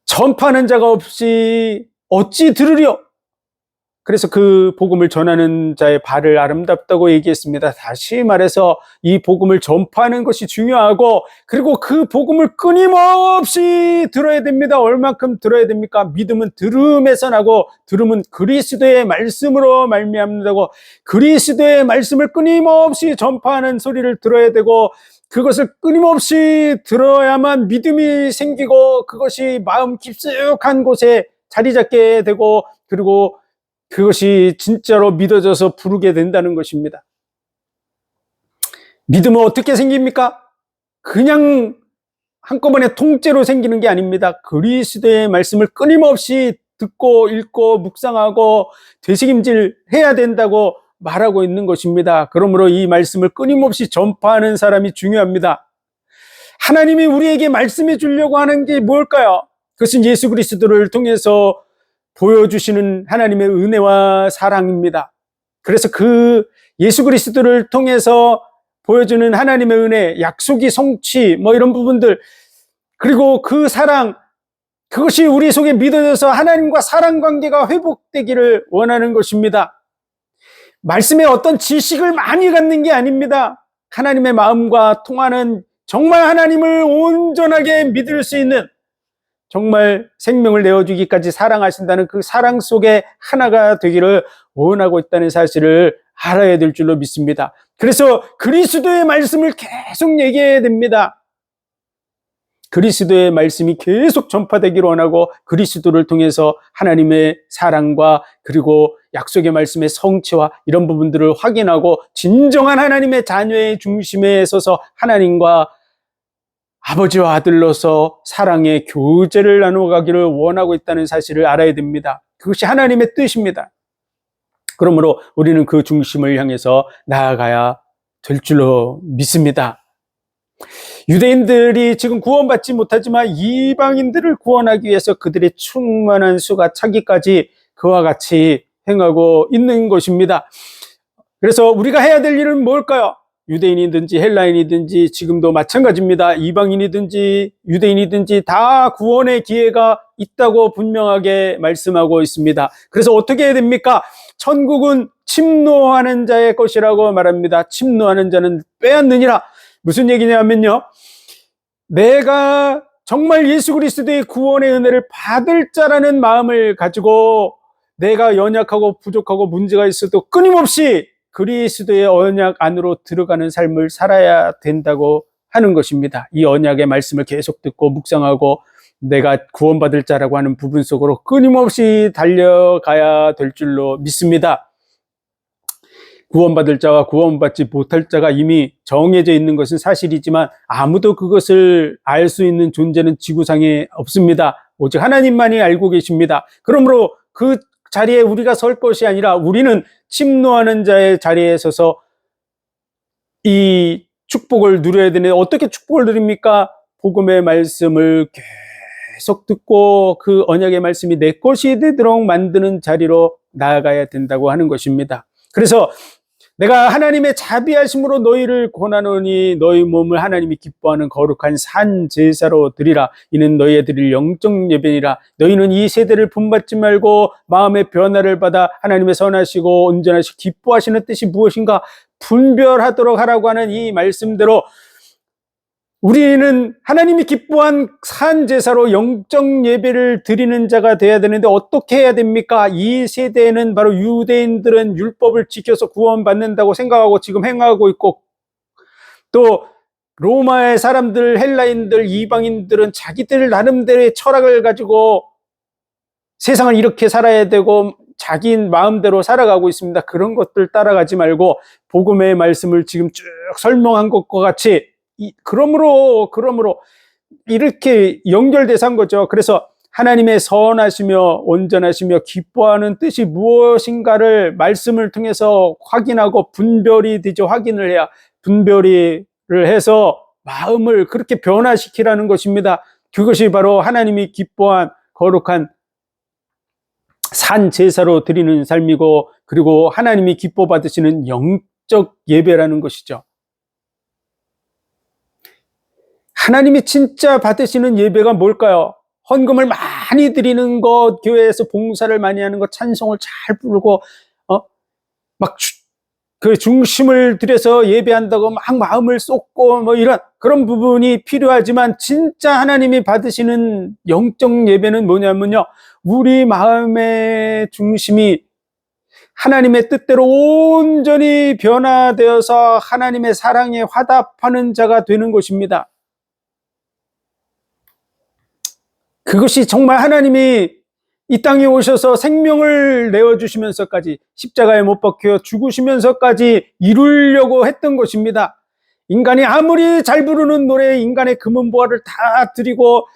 전파하는 자가 없이 어찌 들으리요? 그래서 그 복음을 전하는 자의 발을 아름답다고 얘기했습니다. 다시 말해서 이 복음을 전파하는 것이 중요하고, 그리고 그 복음을 끊임없이 들어야 됩니다. 얼만큼 들어야 됩니까? 믿음은 들음에서 나고 들음은 그리스도의 말씀으로 말미암는다고, 그리스도의 말씀을 끊임없이 전파하는 소리를 들어야 되고, 그것을 끊임없이 들어야만 믿음이 생기고 그것이 마음 깊숙한 곳에 자리 잡게 되고, 그리고 그것이 진짜로 믿어져서 부르게 된다는 것입니다. 믿음은 어떻게 생깁니까? 그냥 한꺼번에 통째로 생기는 게 아닙니다. 그리스도의 말씀을 끊임없이 듣고 읽고 묵상하고 되새김질 해야 된다고 말하고 있는 것입니다. 그러므로 이 말씀을 끊임없이 전파하는 사람이 중요합니다. 하나님이 우리에게 말씀해 주려고 하는 게 뭘까요? 그것은 예수 그리스도를 통해서 보여주시는 하나님의 은혜와 사랑입니다. 그래서 그 예수 그리스도를 통해서 보여주는 하나님의 은혜, 약속이 성취, 이런 부분들, 그리고 그 사랑, 그것이 우리 속에 믿어져서 하나님과 사랑 관계가 회복되기를 원하는 것입니다. 말씀에 어떤 지식을 많이 갖는 게 아닙니다. 하나님의 마음과 통하는, 정말 하나님을 온전하게 믿을 수 있는, 정말 생명을 내어주기까지 사랑하신다는 그 사랑 속에 하나가 되기를 원하고 있다는 사실을 알아야 될 줄로 믿습니다. 그래서 그리스도의 말씀을 계속 얘기해야 됩니다. 그리스도의 말씀이 계속 전파되기를 원하고, 그리스도를 통해서 하나님의 사랑과 그리고 약속의 말씀의 성취와 이런 부분들을 확인하고 진정한 하나님의 자녀의 중심에 서서 하나님과 아버지와 아들로서 사랑의 교제를 나눠가기를 원하고 있다는 사실을 알아야 됩니다. 그것이 하나님의 뜻입니다. 그러므로 우리는 그 중심을 향해서 나아가야 될 줄로 믿습니다. 유대인들이 지금 구원받지 못하지만 이방인들을 구원하기 위해서 그들의 충만한 수가 차기까지 그와 같이 행하고 있는 것입니다. 그래서 우리가 해야 될 일은 뭘까요? 유대인이든지 헬라인이든지 지금도 마찬가지입니다. 이방인이든지 유대인이든지 다 구원의 기회가 있다고 분명하게 말씀하고 있습니다. 그래서 어떻게 해야 됩니까? 천국은 침노하는 자의 것이라고 말합니다. 침노하는 자는 빼앗느니라. 무슨 얘기냐면요, 내가 정말 예수 그리스도의 구원의 은혜를 받을 자라는 마음을 가지고 내가 연약하고 부족하고 문제가 있어도 끊임없이 그리스도의 언약 안으로 들어가는 삶을 살아야 된다고 하는 것입니다. 이 언약의 말씀을 계속 듣고 묵상하고 내가 구원받을 자라고 하는 부분 속으로 끊임없이 달려가야 될 줄로 믿습니다. 구원받을 자와 구원받지 못할 자가 이미 정해져 있는 것은 사실이지만 아무도 그것을 알 수 있는 존재는 지구상에 없습니다. 오직 하나님만이 알고 계십니다. 그러므로 그 자리에 우리가 설 것이 아니라 우리는 침노하는 자의 자리에 서서 이 축복을 누려야 되는데, 어떻게 축복을 누립니까? 복음의 말씀을 계속 듣고 그 언약의 말씀이 내 것이 되도록 만드는 자리로 나아가야 된다고 하는 것입니다. 그래서 내가 하나님의 자비하심으로 너희를 권하노니 너희 몸을 하나님이 기뻐하는 거룩한 산 제사로 드리라. 이는 너희의 드릴 영적 예배니라. 너희는 이 세대를 본받지 말고 마음의 변화를 받아 하나님의 선하시고 온전하시고 기뻐하시는 뜻이 무엇인가 분별하도록 하라고 하는 이 말씀대로 우리는 하나님이 기뻐한 산 제사로 영적 예배를 드리는 자가 되어야 되는데 어떻게 해야 됩니까? 이 세대에는 바로 유대인들은 율법을 지켜서 구원받는다고 생각하고 지금 행하고 있고, 또 로마의 사람들, 헬라인들, 이방인들은 자기들 나름대로의 철학을 가지고 세상을 이렇게 살아야 되고 자기 마음대로 살아가고 있습니다. 그런 것들 따라가지 말고 복음의 말씀을 지금 쭉 설명한 것과 같이 그러므로 이렇게 연결돼서 한 거죠. 그래서 하나님의 선하시며 온전하시며 기뻐하는 뜻이 무엇인가를 말씀을 통해서 확인하고 분별이 되죠. 확인을 해야 분별을 해서 마음을 그렇게 변화시키라는 것입니다. 그것이 바로 하나님이 기뻐한 거룩한 산 제사로 드리는 삶이고, 그리고 하나님이 기뻐 받으시는 영적 예배라는 것이죠. 하나님이 진짜 받으시는 예배가 뭘까요? 헌금을 많이 드리는 것, 교회에서 봉사를 많이 하는 것, 찬송을 잘 부르고 막 그 중심을 들여서 예배한다고 막 마음을 쏟고 뭐 이런 그런 부분이 필요하지만, 진짜 하나님이 받으시는 영적 예배는 뭐냐면요, 우리 마음의 중심이 하나님의 뜻대로 온전히 변화되어서 하나님의 사랑에 화답하는 자가 되는 것입니다. 그것이 정말 하나님이 이 땅에 오셔서 생명을 내어주시면서까지, 십자가에 못 박혀 죽으시면서까지 이루려고 했던 것입니다. 인간이 아무리 잘 부르는 노래에 인간의 금은보화를 다 드리고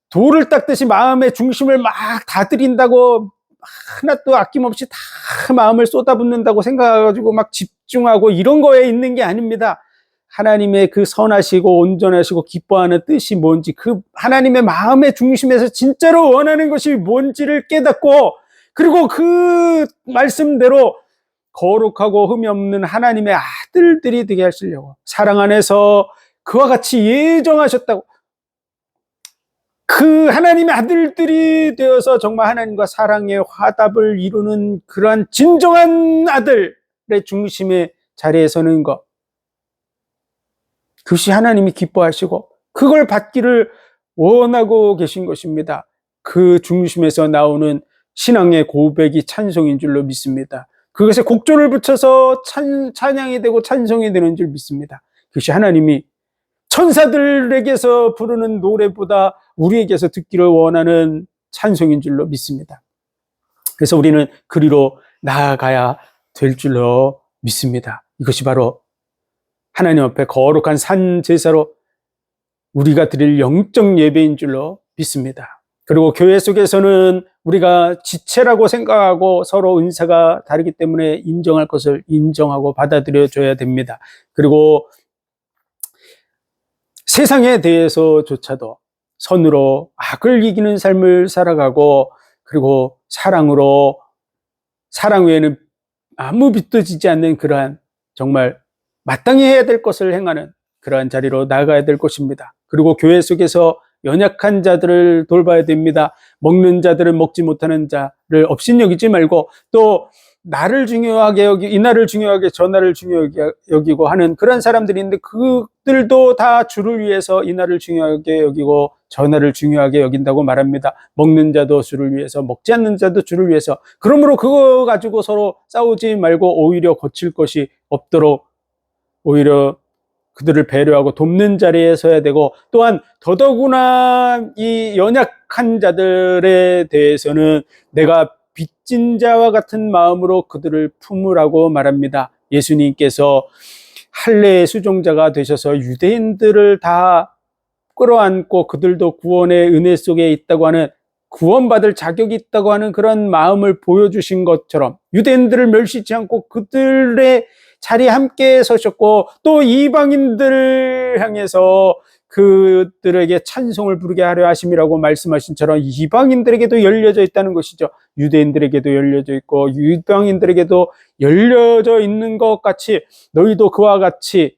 돌을 닦듯이 마음의 중심을 막 다 드린다고, 하나도 아낌없이 다 마음을 쏟아붓는다고 생각해가지고 막 집중하고 이런 거에 있는 게 아닙니다. 하나님의 그 선하시고 온전하시고 기뻐하는 뜻이 뭔지, 그 하나님의 마음의 중심에서 진짜로 원하는 것이 뭔지를 깨닫고, 그리고 그 말씀대로 거룩하고 흠이 없는 하나님의 아들들이 되게 하시려고, 사랑 안에서 그와 같이 예정하셨다고, 그 하나님의 아들들이 되어서 정말 하나님과 사랑의 화답을 이루는 그러한 진정한 아들의 중심의 자리에 서는 것, 그것이 하나님이 기뻐하시고 그걸 받기를 원하고 계신 것입니다. 그 중심에서 나오는 신앙의 고백이 찬송인 줄로 믿습니다. 그것에 곡조를 붙여서 찬양이 되고 찬송이 되는 줄 믿습니다. 그것이 하나님이 천사들에게서 부르는 노래보다 우리에게서 듣기를 원하는 찬송인 줄로 믿습니다. 그래서 우리는 그리로 나아가야 될 줄로 믿습니다. 이것이 바로 하나님 앞에 거룩한 산 제사로 우리가 드릴 영적 예배인 줄로 믿습니다. 그리고 교회 속에서는 우리가 지체라고 생각하고 서로 은사가 다르기 때문에 인정할 것을 인정하고 받아들여 줘야 됩니다. 그리고 세상에 대해서조차도 선으로 악을 이기는 삶을 살아가고, 그리고 사랑으로, 사랑 외에는 아무 빛도 지지 않는 그러한 정말 마땅히 해야 될 것을 행하는 그러한 자리로 나아가야 될 것입니다. 그리고 교회 속에서 연약한 자들을 돌봐야 됩니다. 먹는 자들은 먹지 못하는 자를 업신여기지 말고, 또 나를 중요하게 이 날을 중요하게 저 날을 중요하게 여기고 하는 그런 사람들이 있는데, 그들도 다 주를 위해서 이 날을 중요하게 여기고 저 날을 중요하게 여긴다고 말합니다. 먹는 자도 주를 위해서, 먹지 않는 자도 주를 위해서. 그러므로 그거 가지고 서로 싸우지 말고 오히려 고칠 것이 없도록 오히려 그들을 배려하고 돕는 자리에 서야 되고, 또한 더더구나 이 연약한 자들에 대해서는 내가 빚진 자와 같은 마음으로 그들을 품으라고 말합니다. 예수님께서 할례의 수종자가 되셔서 유대인들을 다 끌어안고 그들도 구원의 은혜 속에 있다고 하는, 구원받을 자격이 있다고 하는 그런 마음을 보여주신 것처럼 유대인들을 멸시치 않고 그들의 자리에 함께 서셨고, 또 이방인들을 향해서 그들에게 찬송을 부르게 하려 하심이라고 말씀하신 처럼 이방인들에게도 열려져 있다는 것이죠. 유대인들에게도 열려져 있고 이방인들에게도 열려져 있는 것 같이 너희도 그와 같이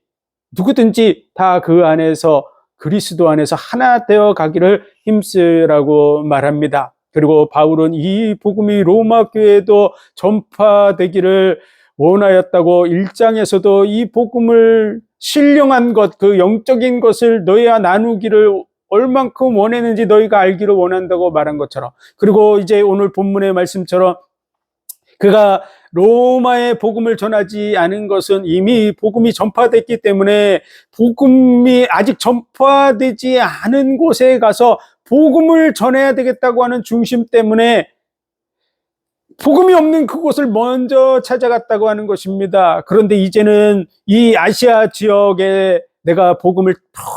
누구든지 다 그 안에서, 그리스도 안에서 하나 되어 가기를 힘쓰라고 말합니다. 그리고 바울은 이 복음이 로마 교회에도 전파되기를 원하였다고 1장에서도 이 복음을 신령한 것, 그 영적인 것을 너희와 나누기를 얼만큼 원했는지 너희가 알기를 원한다고 말한 것처럼, 그리고 이제 오늘 본문의 말씀처럼 그가 로마의 복음을 전하지 않은 것은 이미 복음이 전파됐기 때문에, 복음이 아직 전파되지 않은 곳에 가서 복음을 전해야 되겠다고 하는 중심 때문에 복음이 없는 그곳을 먼저 찾아갔다고 하는 것입니다. 그런데 이제는 이 아시아 지역에 내가 복음을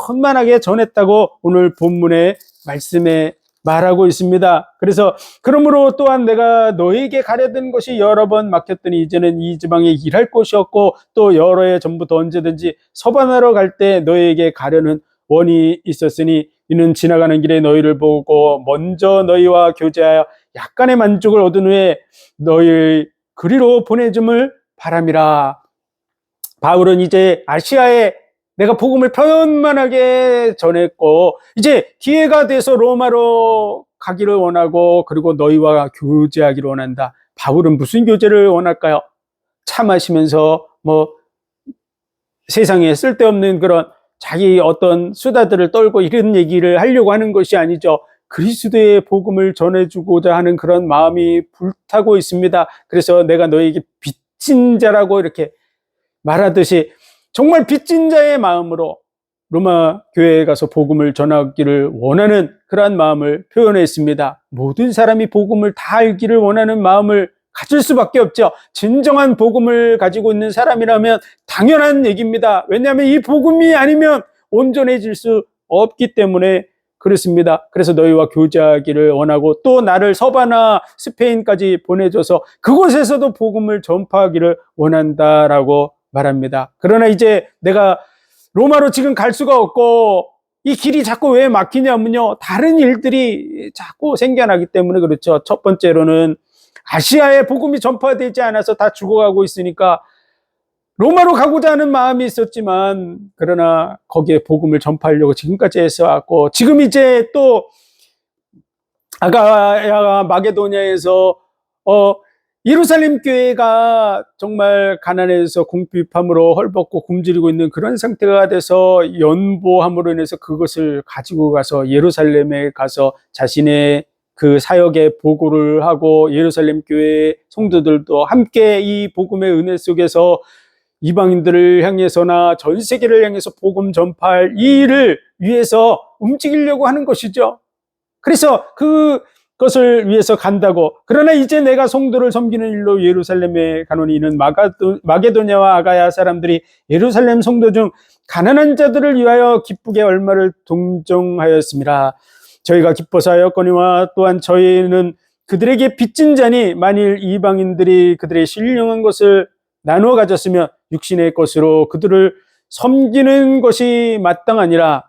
편만하게 전했다고 오늘 본문의 말씀에 말하고 있습니다. 그래서 그러므로 또한 내가 너에게 가려던 것이 여러 번 막혔더니 이제는 이 지방에 일할 곳이 없고 또 여러 해 전부터 언제든지 서반하러 갈 때 너에게 가려는 원이 있었으니 이는 지나가는 길에 너희를 보고 먼저 너희와 교제하여 약간의 만족을 얻은 후에 너희의 그리로 보내줌을 바람이라. 바울은 이제 아시아에 내가 복음을 편만하게 전했고 이제 기회가 돼서 로마로 가기를 원하고 그리고 너희와 교제하기를 원한다. 바울은 무슨 교제를 원할까요? 차 마시면서 세상에 쓸데없는 그런 자기 어떤 수다들을 떨고 이런 얘기를 하려고 하는 것이 아니죠. 그리스도의 복음을 전해주고자 하는 그런 마음이 불타고 있습니다. 그래서 내가 너에게 빚진 자라고 이렇게 말하듯이 정말 빚진 자의 마음으로 로마 교회에 가서 복음을 전하기를 원하는 그러한 마음을 표현했습니다. 모든 사람이 복음을 다 알기를 원하는 마음을 가질 수밖에 없죠. 진정한 복음을 가지고 있는 사람이라면 당연한 얘기입니다. 왜냐하면 이 복음이 아니면 온전해질 수 없기 때문에 그렇습니다. 그래서 너희와 교제하기를 원하고 또 나를 서바나 스페인까지 보내줘서 그곳에서도 복음을 전파하기를 원한다라고 말합니다. 그러나 이제 내가 로마로 지금 갈 수가 없고 이 길이 자꾸 왜 막히냐면요, 다른 일들이 자꾸 생겨나기 때문에 그렇죠. 첫 번째로는 아시아에 복음이 전파되지 않아서 다 죽어가고 있으니까 로마로 가고자 하는 마음이 있었지만 그러나 거기에 복음을 전파하려고 지금까지 했어왔고 지금 이제 또 아가야 마게도냐에서 예루살렘 교회가 정말 가난해서 궁핍함으로 헐벗고 굶주리고 있는 그런 상태가 돼서 연보함으로 인해서 그것을 가지고 가서 예루살렘에 가서 자신의 그 사역에 보고를 하고 예루살렘 교회 성도들도 함께 이 복음의 은혜 속에서 이방인들을 향해서나 전 세계를 향해서 복음 전파할 이 일을 위해서 움직이려고 하는 것이죠. 그래서 그것을 위해서 간다고. 그러나 이제 내가 성도를 섬기는 일로 예루살렘에 가노니 이는 마게도냐와 아가야 사람들이 예루살렘 성도 중 가난한 자들을 위하여 기쁘게 얼마를 동정하였습니다. 저희가 기뻐서 하였거니와 또한 저희는 그들에게 빚진 자니 만일 이방인들이 그들의 신령한 것을 나누어 가졌으면 육신의 것으로 그들을 섬기는 것이 마땅하니라.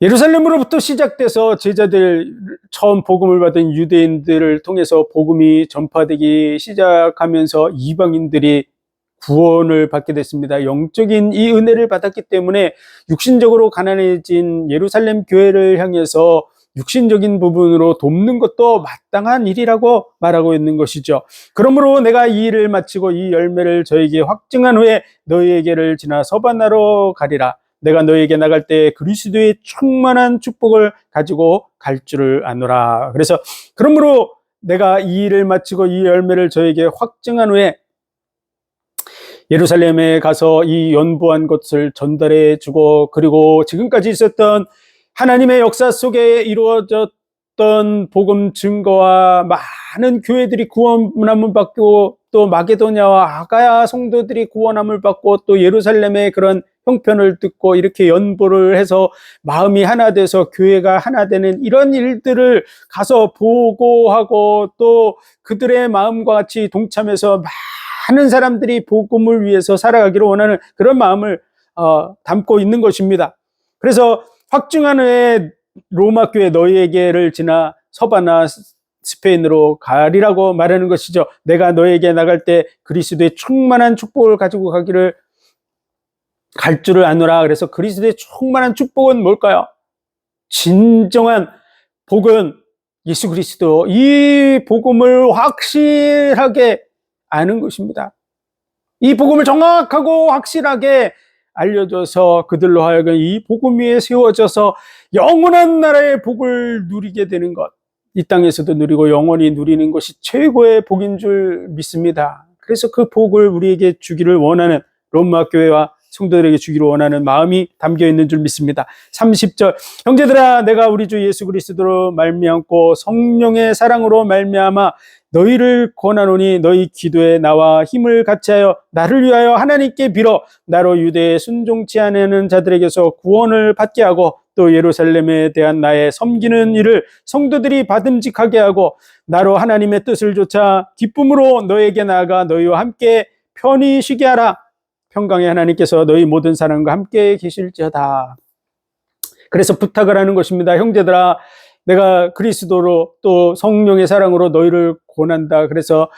예루살렘으로부터 시작돼서 제자들 처음 복음을 받은 유대인들을 통해서 복음이 전파되기 시작하면서 이방인들이 구원을 받게 됐습니다. 영적인 이 은혜를 받았기 때문에 육신적으로 가난해진 예루살렘 교회를 향해서 육신적인 부분으로 돕는 것도 마땅한 일이라고 말하고 있는 것이죠. 그러므로 내가 이 일을 마치고 이 열매를 저에게 확증한 후에 너희에게를 지나 서바나로 가리라. 내가 너희에게 나갈 때 그리스도의 충만한 축복을 가지고 갈 줄을 아노라. 그래서 그러므로 내가 이 일을 마치고 이 열매를 저에게 확증한 후에 예루살렘에 가서 이 연보한 것을 전달해 주고 그리고 지금까지 있었던 하나님의 역사 속에 이루어졌던 복음 증거와 많은 교회들이 구원함을 받고 또 마게도냐와 아가야 성도들이 구원함을 받고 또 예루살렘의 그런 형편을 듣고 이렇게 연보를 해서 마음이 하나 돼서 교회가 하나 되는 이런 일들을 가서 보고하고 또 그들의 마음과 같이 동참해서 많은 사람들이 복음을 위해서 살아가기를 원하는 그런 마음을 담고 있는 것입니다. 그래서 확증한 후에 로마 교회 너희에게를 지나 서바나 스페인으로 가리라고 말하는 것이죠. 내가 너에게 나갈 때 그리스도의 충만한 축복을 가지고 가기를 갈 줄을 아노라. 그래서 그리스도의 충만한 축복은 뭘까요? 진정한 복은 예수 그리스도, 이 복음을 확실하게 아는 것입니다. 이 복음을 정확하고 확실하게 알려줘서 그들로 하여금 이 복음 위에 세워져서 영원한 나라의 복을 누리게 되는 것, 이 땅에서도 누리고 영원히 누리는 것이 최고의 복인 줄 믿습니다. 그래서 그 복을 우리에게 주기를 원하는 로마 교회와 성도들에게 주기를 원하는 마음이 담겨 있는 줄 믿습니다. 30절 형제들아 내가 우리 주 예수 그리스도로 말미암고 성령의 사랑으로 말미암아 너희를 권하노니 너희 기도에 나와 힘을 같이하여 나를 위하여 하나님께 빌어 나로 유대에 순종치 않는 자들에게서 구원을 받게 하고 또 예루살렘에 대한 나의 섬기는 일을 성도들이 받음직하게 하고 나로 하나님의 뜻을 좇아 기쁨으로 너에게 나아가 너희와 함께 편히 쉬게 하라. 평강의 하나님께서 너희 모든 사람과 함께 계실지어다. 그래서 부탁을 하는 것입니다. 형제들아, 내가 그리스도로 또 성령의 사랑으로 너희를 권한다. 그래서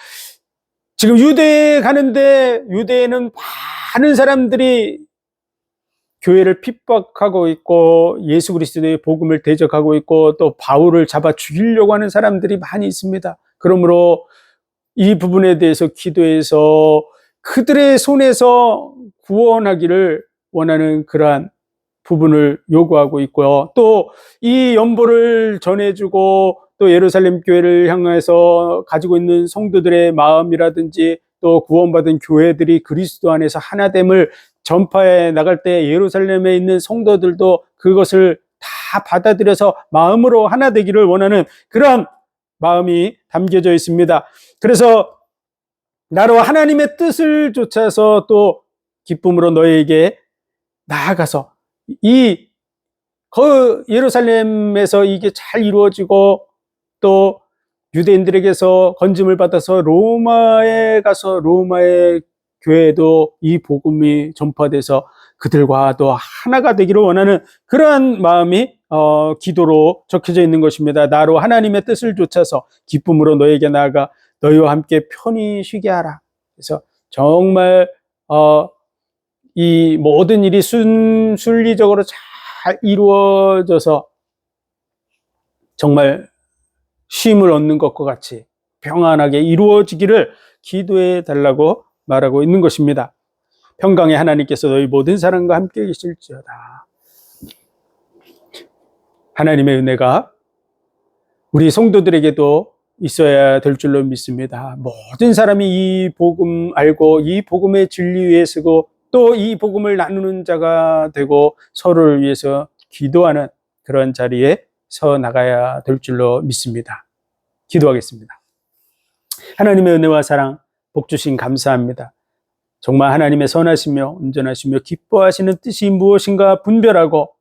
지금 유대에 가는데 유대에는 많은 사람들이 교회를 핍박하고 있고 예수 그리스도의 복음을 대적하고 있고 또 바울을 잡아 죽이려고 하는 사람들이 많이 있습니다. 그러므로 이 부분에 대해서 기도해서 그들의 손에서 구원하기를 원하는 그러한 부분을 요구하고 있고요. 또 이 연보를 전해주고 또 예루살렘 교회를 향해서 가지고 있는 성도들의 마음이라든지 또 구원받은 교회들이 그리스도 안에서 하나됨을 전파해 나갈 때 예루살렘에 있는 성도들도 그것을 다 받아들여서 마음으로 하나 되기를 원하는 그런 마음이 담겨져 있습니다. 그래서 나로 하나님의 뜻을 좇아서 또 기쁨으로 너에게 나아가서 예루살렘에서 이게 잘 이루어지고 또 유대인들에게서 건짐을 받아서 로마에 가서 로마의 교회도 이 복음이 전파돼서 그들과 또 하나가 되기를 원하는 그러한 마음이 기도로 적혀져 있는 것입니다. 나로 하나님의 뜻을 좇아서 기쁨으로 너에게 나아가 너희와 함께 편히 쉬게 하라. 그래서 정말 이 모든 일이 순리적으로 잘 이루어져서 정말 쉼을 얻는 것과 같이 평안하게 이루어지기를 기도해 달라고 말하고 있는 것입니다. 평강의 하나님께서 너희 모든 사람과 함께 계실지어다. 하나님의 은혜가 우리 성도들에게도 있어야 될 줄로 믿습니다. 모든 사람이 이 복음 알고 이 복음의 진리 위에 서고 또 이 복음을 나누는 자가 되고 서로를 위해서 기도하는 그런 자리에 서 나가야 될 줄로 믿습니다. 기도하겠습니다. 하나님의 은혜와 사랑 복 주신 감사합니다. 정말 하나님의 선하시며 온전하시며 기뻐하시는 뜻이 무엇인가 분별하고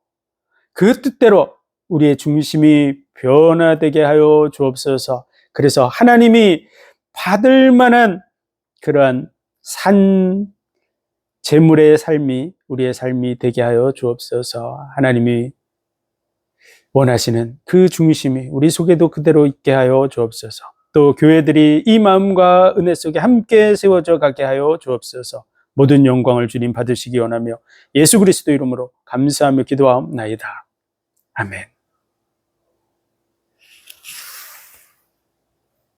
그 뜻대로 우리의 중심이 변화되게 하여 주옵소서. 그래서 하나님이 받을 만한 그러한 재물의 삶이 우리의 삶이 되게 하여 주옵소서. 하나님이 원하시는 그 중심이 우리 속에도 그대로 있게 하여 주옵소서. 또 교회들이 이 마음과 은혜 속에 함께 세워져 가게 하여 주옵소서. 모든 영광을 주님 받으시기 원하며 예수 그리스도 이름으로 감사하며 기도하옵나이다. 아멘.